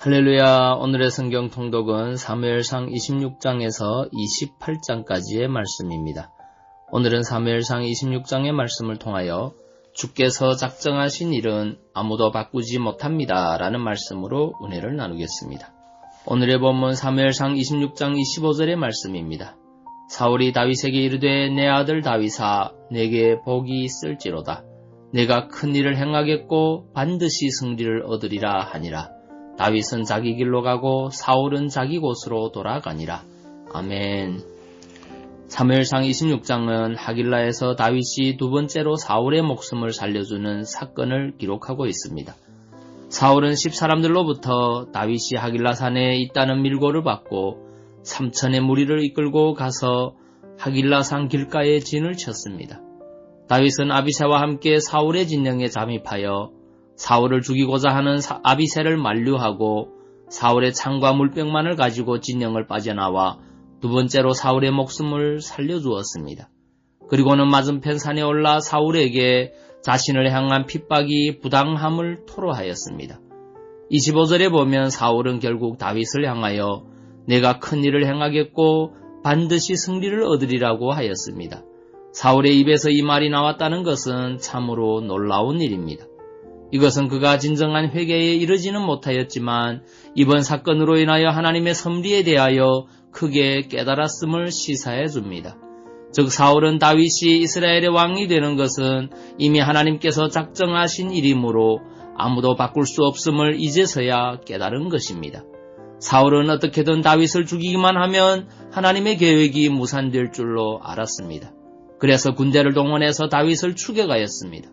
할렐루야. 오늘의 성경 통독은 사무엘상 26장에서 28장까지의 말씀입니다. 오늘은 사무엘상 26장의 말씀을 통하여 주께서 작정하신 일은 아무도 바꾸지 못합니다 라는 말씀으로 은혜를 나누겠습니다. 오늘의 본문 사무엘상 26장 25절의 말씀입니다. 사울이 다윗에게 이르되 내 아들 다윗아 내게 복이 있을지로다. 내가 큰 일을 행하겠고 반드시 승리를 얻으리라 하니라. 다윗은 자기 길로 가고 사울은 자기 곳으로 돌아가니라. 아멘. 사무엘상 26장은 하길라에서 다윗이 두 번째로 사울의 목숨을 살려주는 사건을 기록하고 있습니다. 사울은 10사람들로부터 다윗이 하길라 산에 있다는 밀고를 받고 3천의 무리를 이끌고 가서 하길라 산 길가에 진을 쳤습니다. 다윗은 아비새와 함께 사울의 진영에 잠입하여 사울을 죽이고자 하는 아비새를 만류하고 사울의 창과 물병만을 가지고 진영을 빠져나와 두 번째로 사울의 목숨을 살려주었습니다. 그리고는 맞은편 산에 올라 사울에게 자신을 향한 핍박이 부당함을 토로하였습니다. 25절에 보면 사울은 결국 다윗을 향하여 내가 큰 일을 행하겠고 반드시 승리를 얻으리라고 하였습니다. 사울의 입에서 이 말이 나왔다는 것은 참으로 놀라운 일입니다. 이것은 그가 진정한 회개에 이르지는 못하였지만 이번 사건으로 인하여 하나님의 섭리에 대하여 크게 깨달았음을 시사해 줍니다. 즉 사울은 다윗이 이스라엘의 왕이 되는 것은 이미 하나님께서 작정하신 일이므로 아무도 바꿀 수 없음을 이제서야 깨달은 것입니다. 사울은 어떻게든 다윗을 죽이기만 하면 하나님의 계획이 무산될 줄로 알았습니다. 그래서 군대를 동원해서 다윗을 추격하였습니다.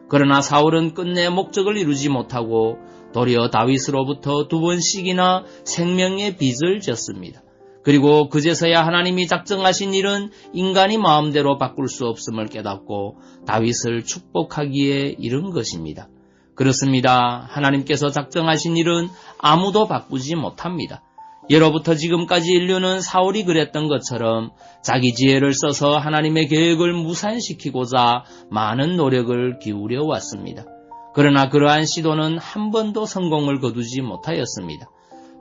그러나 사울은 끝내 목적을 이루지 못하고 도리어 다윗으로부터 두 번씩이나 생명의 빚을 졌습니다. 그리고 그제서야 하나님이 작정하신 일은 인간이 마음대로 바꿀 수 없음을 깨닫고 다윗을 축복하기에 이른 것입니다. 그렇습니다. 하나님께서 작정하신 일은 아무도 바꾸지 못합니다. 예로부터 지금까지 인류는 사울이 그랬던 것처럼 자기 지혜를 써서 하나님의 계획을 무산시키고자 많은 노력을 기울여 왔습니다. 그러나 그러한 시도는 한 번도 성공을 거두지 못하였습니다.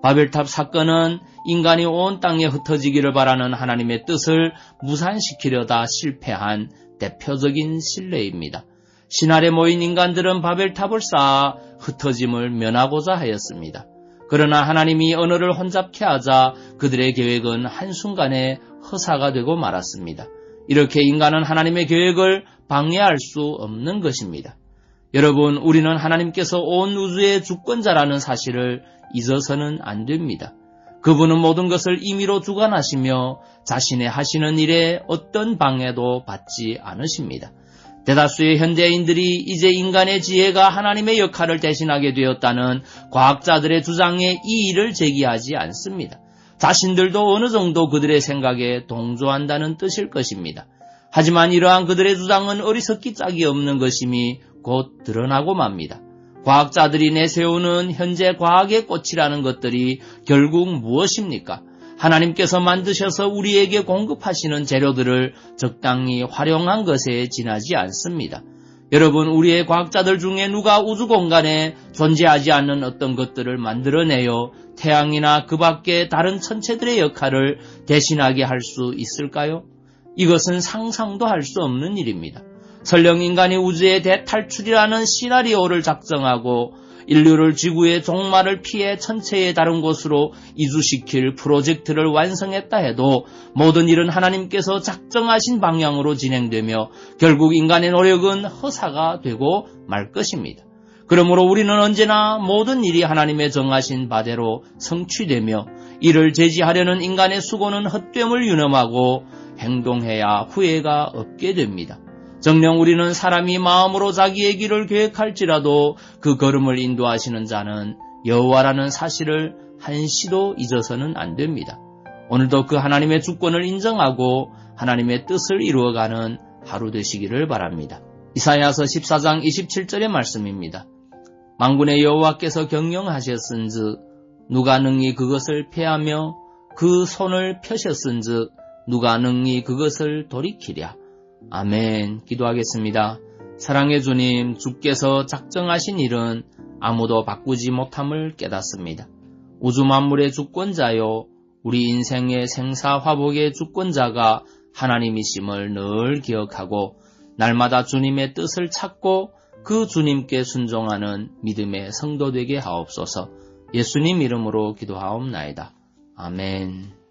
바벨탑 사건은 인간이 온 땅에 흩어지기를 바라는 하나님의 뜻을 무산시키려다 실패한 대표적인 신뢰입니다. 신 아래 모인 인간들은 바벨탑을 쌓아 흩어짐을 면하고자 하였습니다. 그러나 하나님이 언어를 혼잡케 하자 그들의 계획은 한순간에 허사가 되고 말았습니다. 이렇게 인간은 하나님의 계획을 방해할 수 없는 것입니다. 여러분, 우리는 하나님께서 온 우주의 주권자라는 사실을 잊어서는 안 됩니다. 그분은 모든 것을 임의로 주관하시며 자신의 하시는 일에 어떤 방해도 받지 않으십니다. 대다수의 현대인들이 이제 인간의 지혜가 하나님의 역할을 대신하게 되었다는 과학자들의 주장에 이의를 제기하지 않습니다. 자신들도 어느 정도 그들의 생각에 동조한다는 뜻일 것입니다. 하지만 이러한 그들의 주장은 어리석기 짝이 없는 것임이 곧 드러나고 맙니다. 과학자들이 내세우는 현재 과학의 꽃이라는 것들이 결국 무엇입니까? 하나님께서 만드셔서 우리에게 공급하시는 재료들을 적당히 활용한 것에 지나지 않습니다. 여러분, 우리의 과학자들 중에 누가 우주 공간에 존재하지 않는 어떤 것들을 만들어내어 태양이나 그 밖의 다른 천체들의 역할을 대신하게 할 수 있을까요? 이것은 상상도 할 수 없는 일입니다. 설령 인간이 우주의 대탈출이라는 시나리오를 작성하고 인류를 지구의 종말을 피해 천체의 다른 곳으로 이주시킬 프로젝트를 완성했다 해도 모든 일은 하나님께서 작정하신 방향으로 진행되며 결국 인간의 노력은 허사가 되고 말 것입니다. 그러므로 우리는 언제나 모든 일이 하나님의 정하신 바대로 성취되며 이를 제지하려는 인간의 수고는 헛됨을 유념하고 행동해야 후회가 없게 됩니다. 정녕 우리는 사람이 마음으로 자기의 길을 계획할지라도 그 걸음을 인도하시는 자는 여호와라는 사실을 한시도 잊어서는 안 됩니다. 오늘도 그 하나님의 주권을 인정하고 하나님의 뜻을 이루어가는 하루 되시기를 바랍니다. 이사야서 14장 27절의 말씀입니다. 만군의 여호와께서 경영하셨은즉 누가 능히 그것을 패하며 그 손을 펴셨은즉 누가 능히 그것을 돌이키랴. 아멘. 기도하겠습니다. 사랑의 주님, 주께서 작정하신 일은 아무도 바꾸지 못함을 깨닫습니다. 우주 만물의 주권자요 우리 인생의 생사화복의 주권자가 하나님이심을 늘 기억하고 날마다 주님의 뜻을 찾고 그 주님께 순종하는 믿음의 성도 되게 하옵소서. 예수님 이름으로 기도하옵나이다. 아멘.